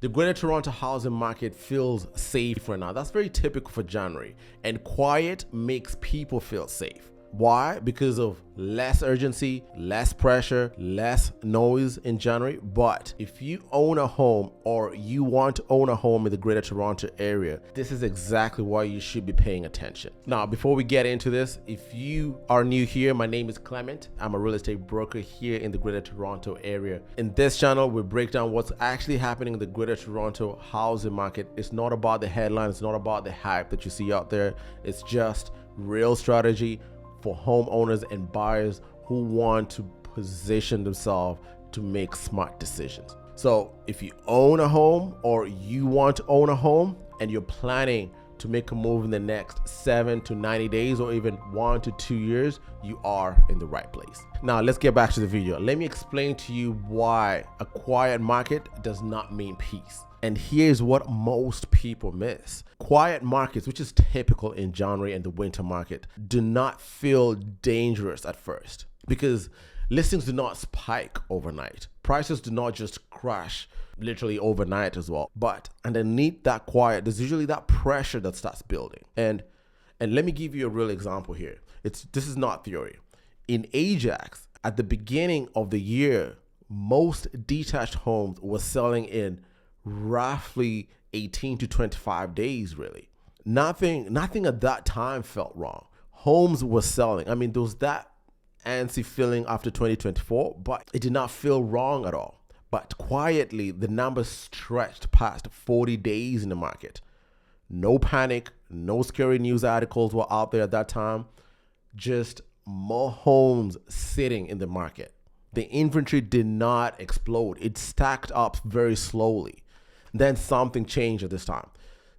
The Greater Toronto housing market feels safe right now. That's very typical for January. And quiet makes people feel safe. Why? Because of less urgency, less pressure, less noise in January. But if you own a home or you want to own a home in the Greater Toronto area, this is exactly why you should be paying attention. Now, before we get into this, if you are new here, my name is Clement. I'm a real estate broker here in the Greater Toronto area. In this channel, we break down what's actually happening in the Greater Toronto housing market. It's not about the headlines, it's not about the hype that you see out there. It's just real strategy for homeowners and buyers who want to position themselves to make smart decisions. So if you own a home or you want to own a home and you're planning to make a move in the next 7 to 90 days or even 1 to 2 years, you are in the right place. Now let's get back to the video. Let me explain to you why a quiet market does not mean peace. And here's what most people miss. Quiet markets, which is typical in January and the winter market, do not feel dangerous at first because listings do not spike overnight. Prices do not just crash literally overnight as well. But underneath that quiet, there's usually that pressure that starts building. And let me give you a real example here. This is not theory. In Ajax, at the beginning of the year, most detached homes were selling in roughly 18 to 25 days, really. Nothing at that time felt wrong. Homes were selling. I mean, there was that antsy feeling after 2024, but it did not feel wrong at all. But quietly, the numbers stretched past 40 days in the market. No panic, no scary news articles were out there at that time. Just more homes sitting in the market. The inventory did not explode. It stacked up very slowly. Then something changed at this time.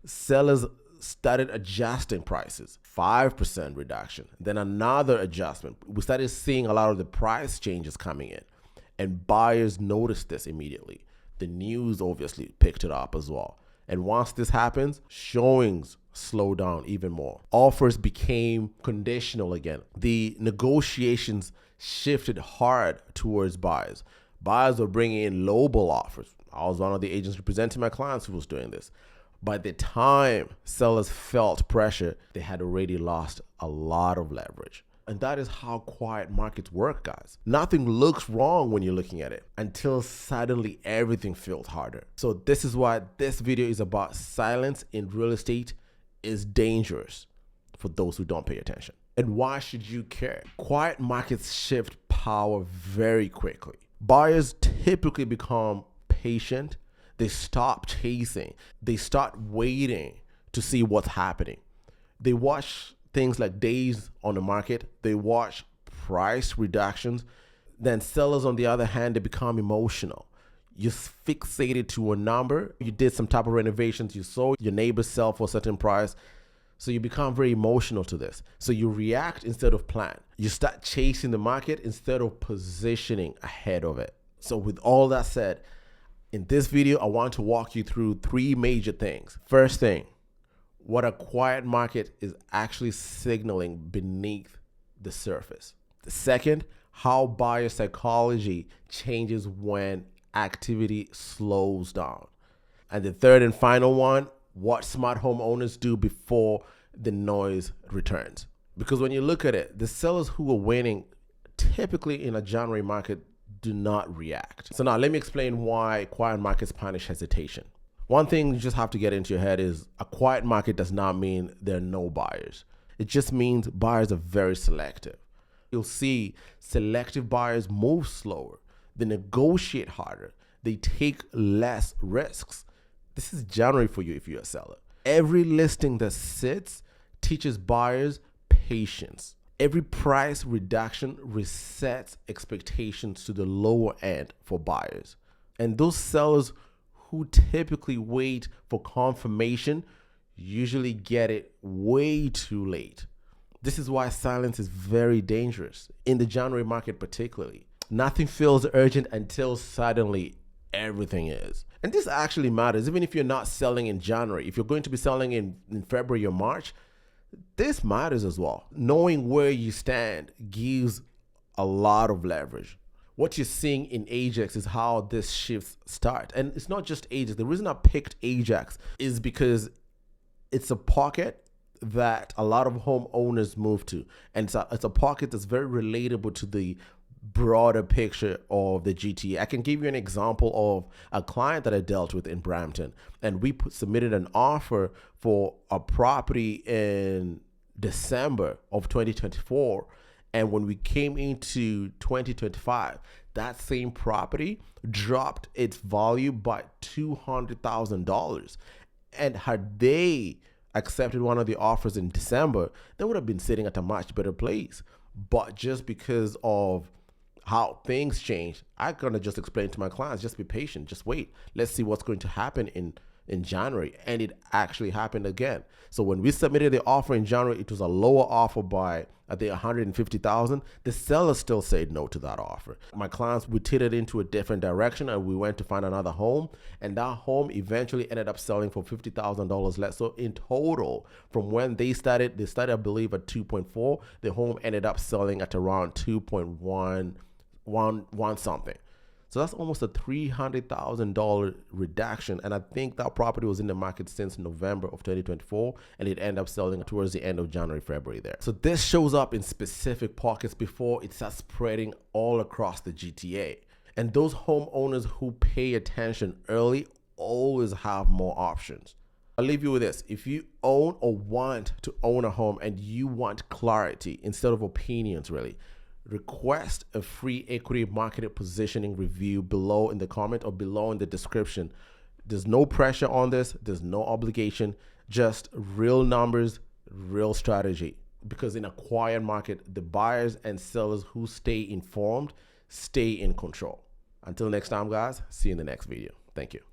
Sellers started adjusting prices, 5% reduction, then another adjustment. We started seeing a lot of the price changes coming in, and buyers noticed this immediately. The news obviously picked it up as well. And once this happens, showings slow down even more. Offers became conditional again. The negotiations shifted hard towards buyers. Buyers were bringing in lowball offers. I was one of the agents representing my clients who was doing this. By the time sellers felt pressure, they had already lost a lot of leverage. And that is how quiet markets work, guys. Nothing looks wrong when you're looking at it until suddenly everything feels harder. So this is why this video is about silence in real estate is dangerous for those who don't pay attention. And why should you care? Quiet markets shift power very quickly. Buyers typically become patient. They stop chasing. They start waiting to see what's happening. They watch things like days on the market. They watch price reductions. Then sellers, on the other hand, they become emotional. You're fixated to a number. You did some type of renovations. You saw your neighbor sell for a certain price. So you become very emotional to this. So you react instead of plan. You start chasing the market instead of positioning ahead of it. So with all that said, in this video, I want to walk you through 3 major things. First thing, what a quiet market is actually signaling beneath the surface. The second, how buyer psychology changes when activity slows down. And the third and final one, what smart home owners do before the noise returns. Because when you look at it, the sellers who are winning typically in a January market do not react. So now let me explain why quiet markets punish hesitation. One thing you just have to get into your head is a quiet market does not mean there are no buyers. It just means buyers are very selective. You'll see selective buyers move slower. They negotiate harder. They take less risks. This is January for you if you're a seller. Every listing that sits teaches buyers patience. Every price reduction resets expectations to the lower end for buyers. And those sellers who typically wait for confirmation usually get it way too late. This is why silence is very dangerous in the January market particularly. Nothing feels urgent until suddenly everything is. And this actually matters even if you're not selling in January. If you're going to be selling in February or March, this matters as well. Knowing where you stand gives a lot of leverage. what you're seeing in Ajax is how this shifts start. And it's not just Ajax. The reason I picked Ajax is because it's a pocket that a lot of homeowners move to. And it's a pocket that's very relatable to the broader picture of the GTA. I can give you an example of a client that I dealt with in Brampton, and we submitted an offer for a property in December of 2024. And when we came into 2025, that same property dropped its value by $200,000. And had they accepted one of the offers in December, they would have been sitting at a much better place. But just because of how things change, I gonna just explain to my clients, just be patient, just wait. Let's see what's going to happen in January. And it actually happened again. So when we submitted the offer in January, it was a lower offer by, I think, $150,000. The seller still said no to that offer. My clients, we tilted into a different direction and we went to find another home. And that home eventually ended up selling for $50,000 less. So in total, from when they started, I believe, at 2.4. The home ended up selling at around 2.1 something. So that's almost a $300,000 reduction. And I think that property was in the market since November of 2024, and it ended up selling towards the end of January, February there. So this shows up in specific pockets before it starts spreading all across the GTA. And those homeowners who pay attention early always have more options. I'll leave you with this. If you own or want to own a home and you want clarity instead of opinions, really, request a free equity market positioning review below in the comment or below in the description. There's no pressure on this. There's no obligation, just real numbers, real strategy. Because in a quiet market, the buyers and sellers who stay informed, stay in control. Until next time, guys, see you in the next video. Thank you.